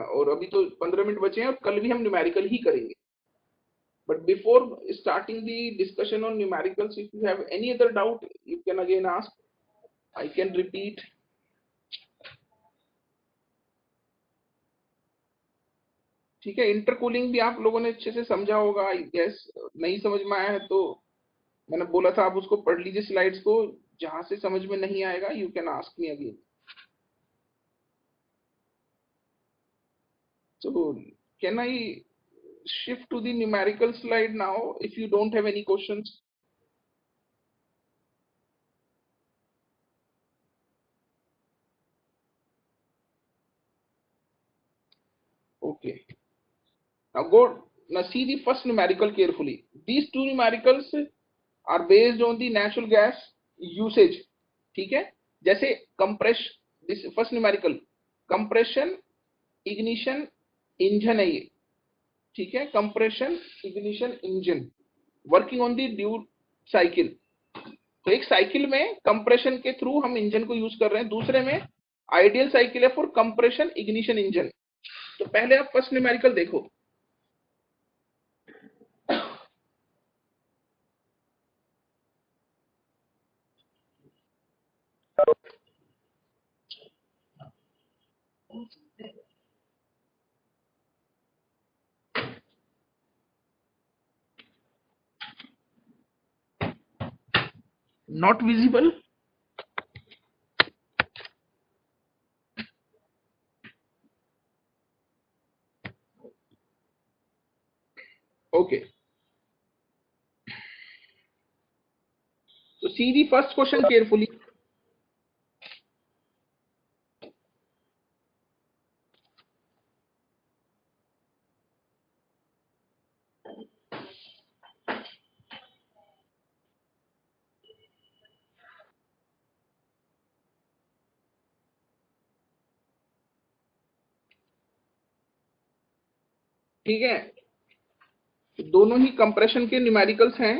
और अभी तो 15 मिनट बचे हैं, और कल भी हम न्यूमेरिकल ही करेंगे। But before starting the discussion on numericals, if you have any other doubt, you can again ask. I can repeat. ठीक है, इंटरकूलिंग भी आप लोगों ने अच्छे से समझा होगा आई गेस। नहीं समझ में आया है तो मैंने बोला था आप उसको पढ़ लीजिए स्लाइड्स को, जहां से समझ में नहीं आएगा you can ask me again. So can I shift to the numerical slide now if you don't have any questions? Okay. Now see the first numerical carefully. These two numericals are based on the natural gas usage. ठीक है, जैसे compress, this first numerical compression ignition engine है ये, ठीक है, compression ignition engine working on the dual cycle. तो एक cycle में कंप्रेशन के थ्रू हम इंजन को यूज कर रहे हैं, दूसरे में आइडियल साइकिल है फॉर कंप्रेशन इग्निशन इंजन। तो पहले आप फर्स्ट न्यूमेरिकल देखो। Not visible. Okay. So see the first question carefully. ठीक है, दोनों ही कंप्रेशन के न्यूमेरिकल्स हैं।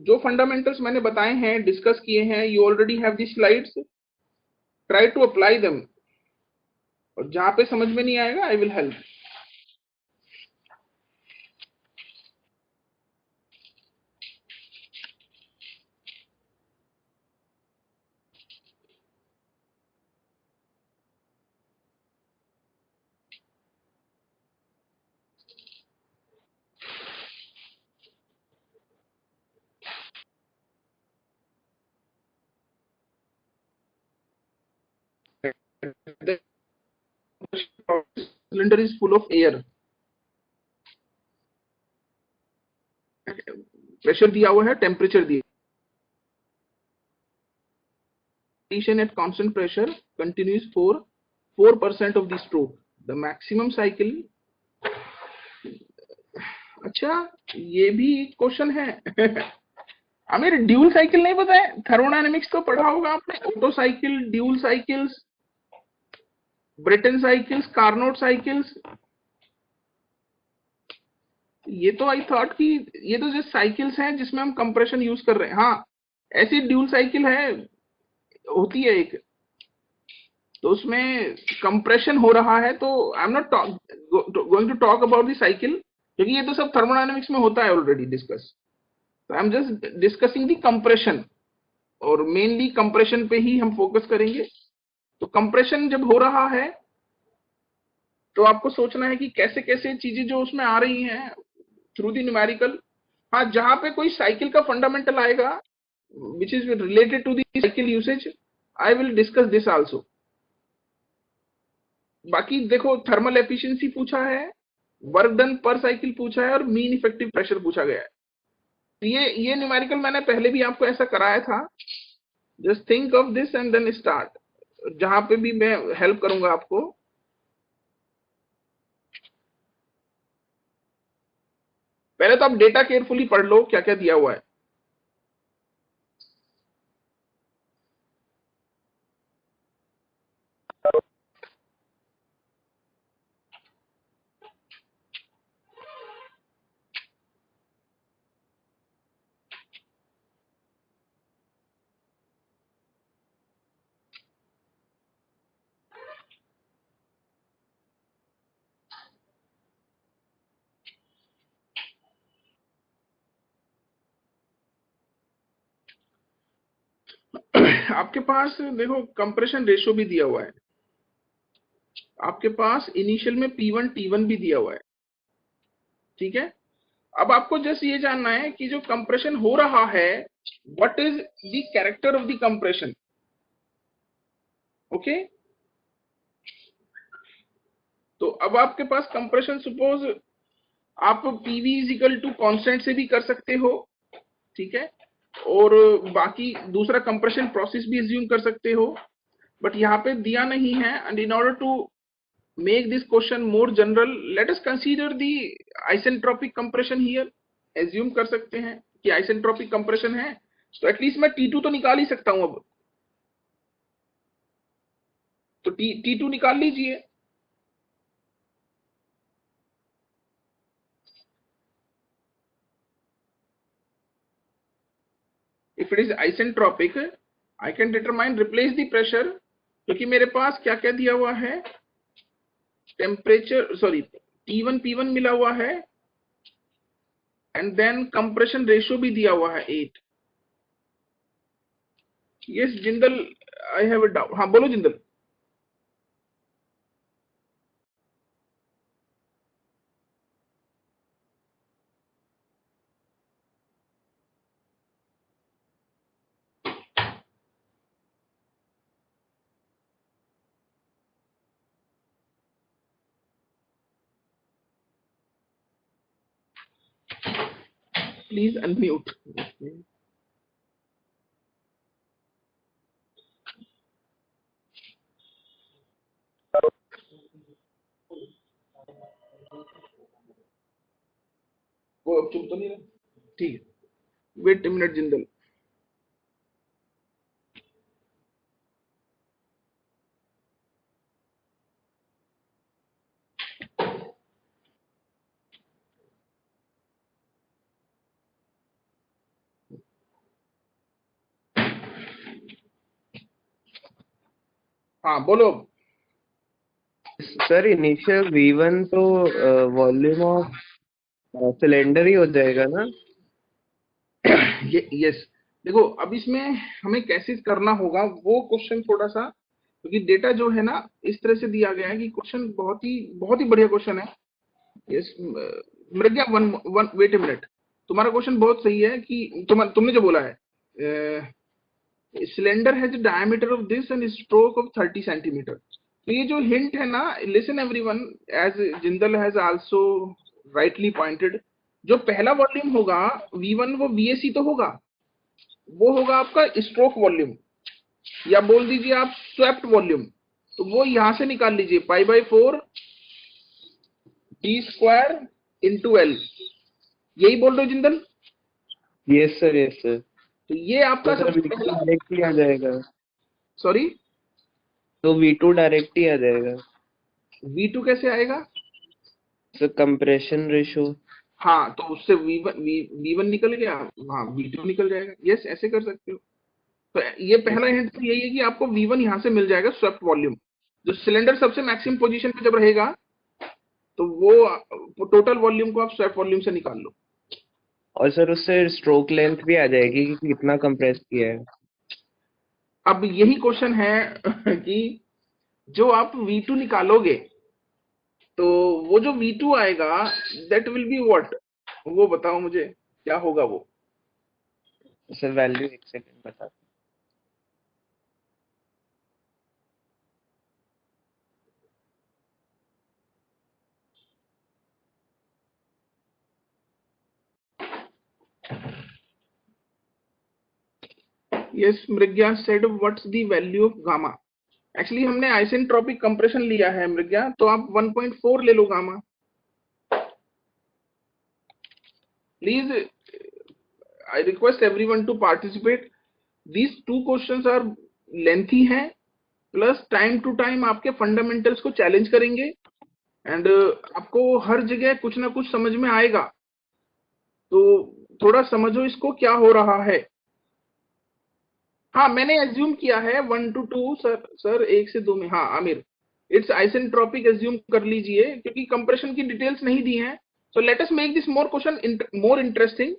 जो फंडामेंटल्स मैंने बताए हैं, डिस्कस किए हैं, you already have the slides, try to apply them, और जहां पे समझ में नहीं आएगा I will help. The cylinder is full of air, pressure दिया हुआ है, टेम्परेचर दिया, at constant pressure continues for 4% of the stroke, the maximum cycle। अच्छा, ये भी क्वेश्चन है। हमें ड्यूल साइकिल नहीं पता है, थर्मोडायनेमिक्स तो पढ़ा होगा आपने, Otto cycle, dual cycles, Brayton cycles, Carnot cycles. ये तो आई थॉट कि ये तो जस्ट साइकिल्स हैं जिसमें हम कंप्रेशन यूज कर रहे हैं। हाँ, ऐसी ड्यूल साइकिल है, होती है एक, तो उसमें कंप्रेशन हो रहा है। तो I am not going to talk about the cycle, क्योंकि ये तो सब थर्मोडायनेमिक्स में होता है ऑलरेडी डिस्कस। तो I am just discussing the compression, और मेनली कंप्रेशन पे ही हम फोकस करेंगे। तो कंप्रेशन जब हो रहा है तो आपको सोचना है कि कैसे कैसे चीजें जो उसमें आ रही हैं थ्रू द न्यूमेरिकल। हाँ, जहां पे कोई साइकिल का फंडामेंटल आएगा which is related to the cycle usage, I will discuss this also. बाकी देखो, थर्मल एफिशिएंसी पूछा है, वर्क डन पर साइकिल पूछा है, और मीन इफेक्टिव प्रेशर पूछा गया है। ये न्यूमेरिकल मैंने पहले भी आपको ऐसा कराया था। Just think of this and then start. जहां पे भी मैं हेल्प करूंगा आपको। पहले तो आप डेटा केयरफुली पढ़ लो, क्या क्या दिया हुआ है। आपके पास देखो कंप्रेशन रेशियो भी दिया हुआ है, आपके पास इनिशियल में P1 T1 भी दिया हुआ है, ठीक है। अब आपको जस्ट ये जानना है कि जो कंप्रेशन हो रहा है, what is the character of the compression. Okay, तो अब आपके पास कंप्रेशन, सपोज आप PV is equal to constant से भी कर सकते हो, ठीक है, और बाकी दूसरा कंप्रेशन प्रोसेस भी एज्यूम कर सकते हो, बट यहाँ पे दिया नहीं है। And in order to make this question more general. Let us consider the isentropic compression here. Assume कर सकते हैं कि isentropic compression है, तो एटलीस्ट मैं T2 तो निकाल ही सकता हूं अब. तो T2 निकाल लीजिए. If it is isentropic, I can determine replace the pressure, क्योंकि मेरे पास क्या क्या दिया हुआ है, टेम्परेचर सॉरी T1 P1 मिला हुआ है, एंड देन कंप्रेशन रेशियो भी दिया हुआ है 8. Yes Jindal, I have a doubt. हाँ बोलो जिंदल. Please unmute. वो अब चुप तो नहीं रहा. ठीक है, वेट मिनट जिंदल. हाँ बोलो. सर इनिशियल V1 तो वॉल्यूम ऑफ सिलेंडर ही हो जाएगा ना? यस. देखो अब इसमें हमें कैसे करना होगा वो क्वेश्चन थोड़ा सा, क्योंकि डेटा जो है ना इस तरह से दिया गया है कि क्वेश्चन बहुत ही बढ़िया क्वेश्चन है. Yes Mrigya, one one wait a minute. तुम्हारा क्वेश्चन बहुत सही है कि तुमने जो बोला है, cylinder has diameter of this and stroke of 30 centimetre. तो ये जो हिंट है ना, listen everyone, as Jindal has also rightly pointed, जो पहला वॉल्यूम होगा V1 वो VAC तो होगा, वो होगा आपका स्ट्रोक वॉल्यूम, या बोल दीजिए आप स्वेप्ट वॉल्यूम. तो वो यहां से निकाल लीजिए, π/4 d² इंटू L. यही बोल रहे हो Jindal? Yes sir, yes sir. तो ये आपका तो सर सबसे V2 पहला. डायरेक्ट ही आ जाएगा. सॉरी, तो V2 डायरेक्ट ही आ जाएगा V2 कैसे आएगा? Sir, compression ratio. हाँ तो उससे V1 निकल गया, हाँ V2 निकल जाएगा. यस ऐसे कर सकते हो. तो ये पहला हिंट तो यही है कि आपको V1 यहाँ से मिल जाएगा, स्वेप्ट वॉल्यूम. जो सिलेंडर सबसे मैक्सिमम पोजीशन पे जब रहेगा तो वो टोटल वॉल्यूम को आप स्वेप्ट वॉल्यूम से निकाल लो. और सर उससे स्ट्रोक लेंथ भी आ जाएगी कि कितना कंप्रेस किया है. अब यही क्वेश्चन है कि जो आप V2 निकालोगे तो वो जो V2 आएगा दैट विल बी व्हाट, वो बताओ मुझे क्या होगा वो. सर वैल्यू एक सेकंड बता. Yes Mrigya said what's the value of gamma. Actually हमने आइसेंट्रोपिक कंप्रेशन लिया है मृग्या, तो आप 1.4 ले लो gamma. Please I request everyone to participate. These two questions are lengthy हैं, प्लस टाइम टू टाइम आपके फंडामेंटल्स को चैलेंज करेंगे, एंड आपको हर जगह कुछ ना कुछ समझ में आएगा. तो थोड़ा समझो इसको क्या हो रहा है. हाँ मैंने एज्यूम किया है 1 to 2. सर 1 से 2 में. हाँ आमिर, इट्स आइसेंट्रोपिक एज्यूम कर लीजिए क्योंकि कंप्रेशन की डिटेल्स नहीं दी हैं. So let us make this more question more interesting.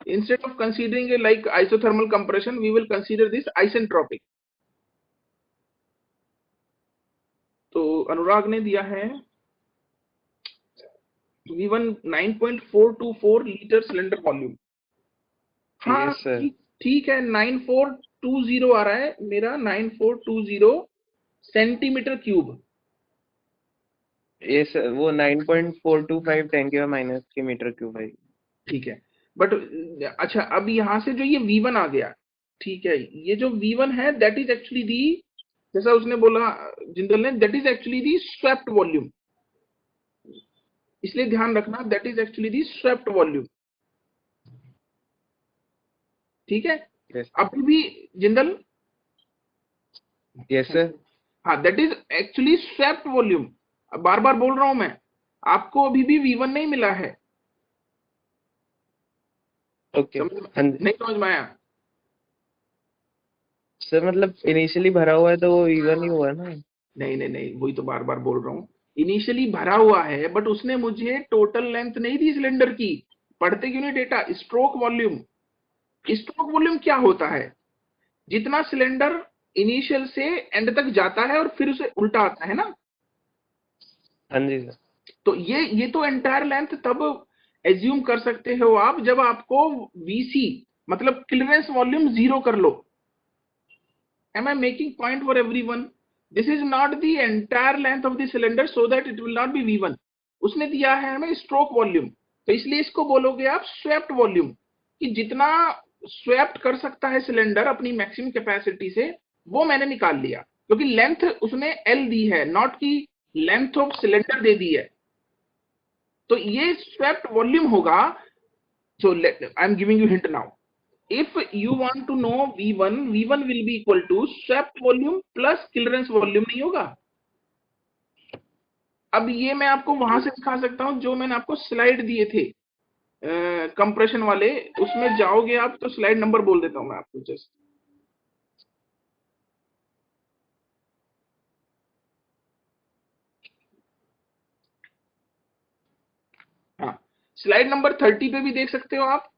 Instead of considering like isothermal compression we will consider this isentropic. तो अनुराग ने दिया है V1 9.424 लीटर सिलेंडर वॉल्यूम. हाँ यस सर. ठीक है, 9420 आ रहा है मेरा, 9420 सेंटीमीटर क्यूब. ये सर वो 9.425 10⁻³ की मीटर क्यूब है. ठीक है, बट अच्छा अब यहां से जो ये V1 आ गया, ठीक है, ये जो V1 है दैट इज एक्चुअली दी जैसा उसने बोला जिंदल ने, that is actually the swept volume, इसलिए ध्यान रखना that is actually the swept volume. ठीक है, यस अभी भी जिंदल, यस सर। हाँ that is actually swept volume. बार बार बोल रहा हूं मैं, आपको अभी भी V1 नहीं मिला है। ओके समझ हाँ जी नहीं समझ में आया? सर, मतलब इनिशियली भरा हुआ है तो वो इवन ही हुआ ना। नहीं नहीं नहीं, वही तो बार बार बोल रहा हूँ, इनिशियली भरा हुआ है बट उसने मुझे टोटल लेंथ नहीं दी सिलेंडर की। पढ़ते क्यों नहीं data? Stroke volume. Stroke volume क्या होता है? जितना सिलेंडर इनिशियल से एंड तक जाता है और फिर उसे उल्टा आता है ना, हाँ जी सर। तो ये तो एंटायर लेंथ तब एज्यूम कर सकते हो आप जब आपको वीसी मतलब क्लियरेंस वॉल्यूम जीरो कर लो। Am I making point for everyone? This is not the entire length of the cylinder so that it will not be V1। उसने दिया है हमें स्ट्रोक वॉल्यूम, तो इसलिए इसको बोलोगे आप स्वेप्ट वॉल्यूम, कि जितना स्वेप्ट कर सकता है सिलेंडर अपनी मैक्सिमम कैपेसिटी से वो मैंने निकाल लिया, क्योंकि लेंथ उसने एल दी है, नॉट की लेंथ ऑफ सिलेंडर दे दी है। तो ये स्वेप्ट वॉल्यूम होगा। So I'm giving you hint now. If you want to know V1, V1 will be equal to swept volume plus clearance volume, नहीं होगा? अब ये मैं आपको वहां से दिखा सकता हूं जो मैंने आपको स्लाइड दिए थे कंप्रेशन वाले, उसमें जाओगे आप तो स्लाइड नंबर बोल देता हूं मैं आपको जस्ट। हाँ, स्लाइड नंबर 30 पे भी देख सकते हो आप,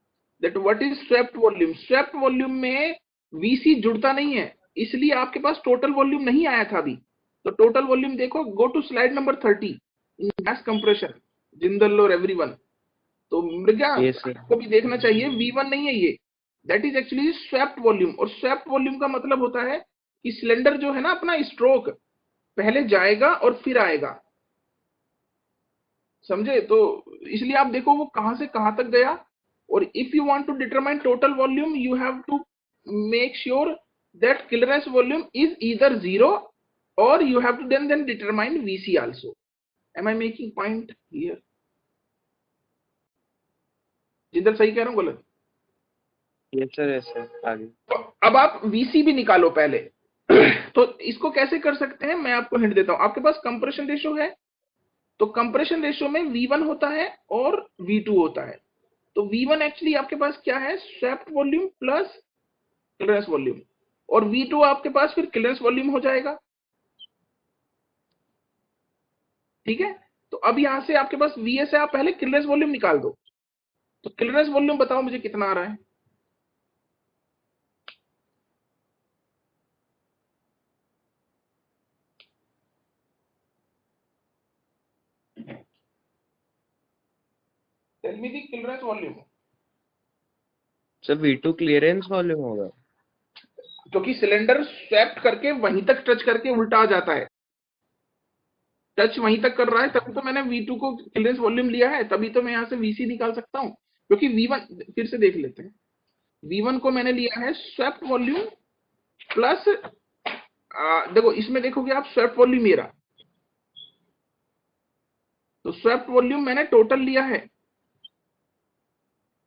that what is swept volume. Swept volume में वीसी जुड़ता नहीं है, इसलिए आपके पास टोटल वॉल्यूम नहीं आया था अभी। तो टोटल वॉल्यूम देखो, go to slide number 30 in gas compression, Jindal और एवरीवन। तो मृगा यस सर। आपको भी देखना चाहिए, V1 नहीं है ये, that is actually swept volume. और स्वेप्ट वॉल्यूम का मतलब होता है कि सिलेंडर जो है ना अपना स्ट्रोक पहले जाएगा और फिर आएगा, समझे? तो इसलिए आप देखो वो कहां से कहां तक गया। और if you want to determine total volume you have to make sure that clearance volume is either zero or you have to then determine VC also. Am I making point here? Jindal सही कह रहा हूँ गलत? Yes sir आगे। तो अब आप VC भी निकालो पहले। तो इसको कैसे कर सकते हैं मैं आपको हिंट देता हूं। आपके पास कंप्रेशन रेशियो है, तो कंप्रेशन रेशियो में V1 होता है और V2 होता है। तो V1 एक्चुअली आपके पास क्या है? Swept volume plus clearance volume, और V2 आपके पास फिर क्लियरेंस वॉल्यूम हो जाएगा। ठीक है, तो अब यहां से आपके पास VS है, आप पहले क्लियरेंस वॉल्यूम निकाल दो। तो क्लियरेंस वॉल्यूम बताओ मुझे कितना आ रहा है? Tell me the clearance volume. Sir V2 clearance volume होगा। क्योंकि सिलेंडर स्वेप्ट करके वहीं तक टच करके उल्टा आ जाता है, टच वहीं तक कर रहा है, तभी तो मैंने V2 को क्लियरेंस वॉल्यूम लिया है, तभी तो मैं यहां से VC निकाल सकता हूं। क्योंकि V1 फिर से देख लेते हैं, V1 को मैंने लिया है स्वेप्ट वॉल्यूम प्लस, देखो इसमें देखोगे आप स्वेप्ट वॉल्यूम मेरा, तो स्वेप्ट वॉल्यूम मैंने टोटल लिया है।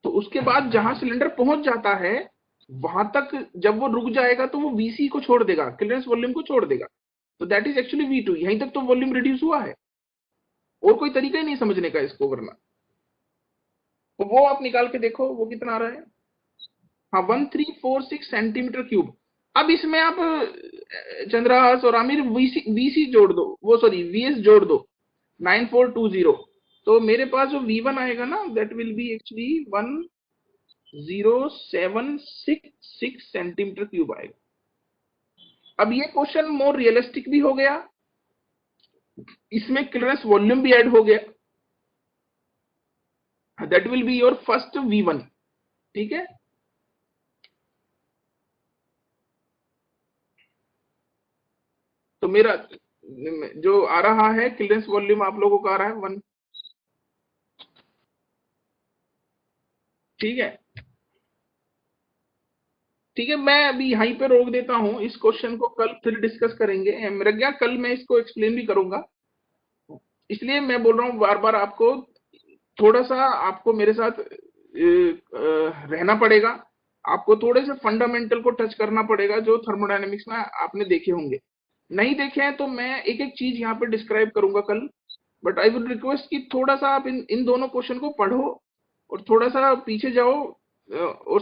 तो उसके बाद जहां सिलेंडर पहुंच जाता है वहां तक जब वो रुक जाएगा तो वो वीसी को छोड़ देगा, क्लियरेंस वॉल्यूम को छोड़ देगा। तो दैट इज एक्चुअली V2। यहीं तक तो वॉल्यूम रिड्यूस हुआ है, और कोई तरीका ही नहीं समझने का इसको वरना। तो वो आप निकाल के देखो वो कितना आ रहा है। हाँ, 1346 सेंटीमीटर क्यूब। अब इसमें आप चंद्रहास और आमिर वीसी जोड़ दो, वो सॉरी वीएस जोड़ दो, 9420। तो मेरे पास जो V1 आएगा ना that will B actually 10,766 centimetre cube आएगा। अब ये क्वेश्चन मोर रियलिस्टिक भी हो गया, इसमें क्लियरेंस वॉल्यूम भी ऐड हो गया, that will be your first V1। ठीक है, तो मेरा जो आ रहा है क्लियरेंस वॉल्यूम आप लोगों का आ रहा है 1। ठीक है, ठीक है, मैं अभी यहीं पे रोक देता हूँ, इस क्वेश्चन को कल फिर डिस्कस करेंगे। मेरा क्या, कल मैं इसको एक्सप्लेन भी करूंगा, इसलिए मैं बोल रहा हूँ बार बार आपको, थोड़ा सा आपको मेरे साथ रहना पड़ेगा, आपको थोड़े से फंडामेंटल को टच करना पड़ेगा जो थर्मोडायनेमिक्स में आपने देखे होंगे। नहीं देखे हैं तो मैं एक एक चीज यहाँ पे डिस्क्राइब करूंगा कल, बट आई वुड रिक्वेस्ट कि थोड़ा सा आप इन इन दोनों क्वेश्चन को पढ़ो और थोड़ा सा पीछे जाओ, और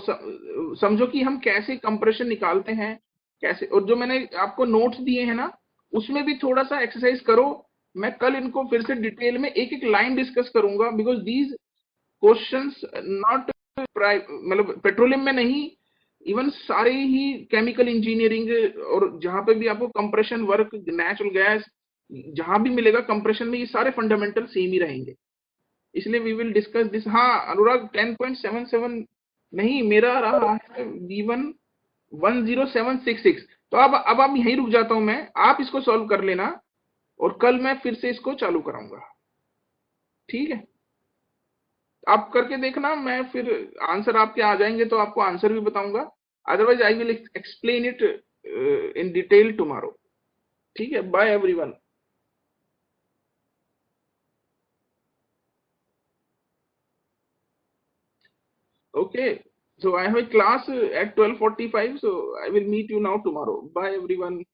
समझो कि हम कैसे कंप्रेशन निकालते हैं, कैसे, और जो मैंने आपको नोट्स दिए हैं ना, उसमें भी थोड़ा सा एक्सरसाइज करो। मैं कल इनको फिर से डिटेल में एक एक लाइन डिस्कस करूंगा, बिकॉज दीज क्वेश्चंस नॉट, मतलब पेट्रोलियम में नहीं, इवन सारे ही केमिकल इंजीनियरिंग और जहां पे भी आपको कंप्रेशन वर्क, नेचुरल गैस, जहां भी मिलेगा कंप्रेशन में, ये सारे फंडामेंटल सेम ही रहेंगे। इसलिए वी विल डिस्कस दिस। हाँ अनुराग, 10.77 नहीं, मेरा रहा है V1 10766। तो अब आप यहीं रुक जाता हूं मैं, आप इसको सॉल्व कर लेना और कल मैं फिर से इसको चालू कराऊंगा, ठीक है? आप करके देखना, मैं फिर आंसर आपके आ जाएंगे तो आपको आंसर भी बताऊंगा, otherwise I will explain it in detail tomorrow. ठीक है, bye everyone. Okay, so I have a class at 12:45, so I will meet you now tomorrow. Bye everyone.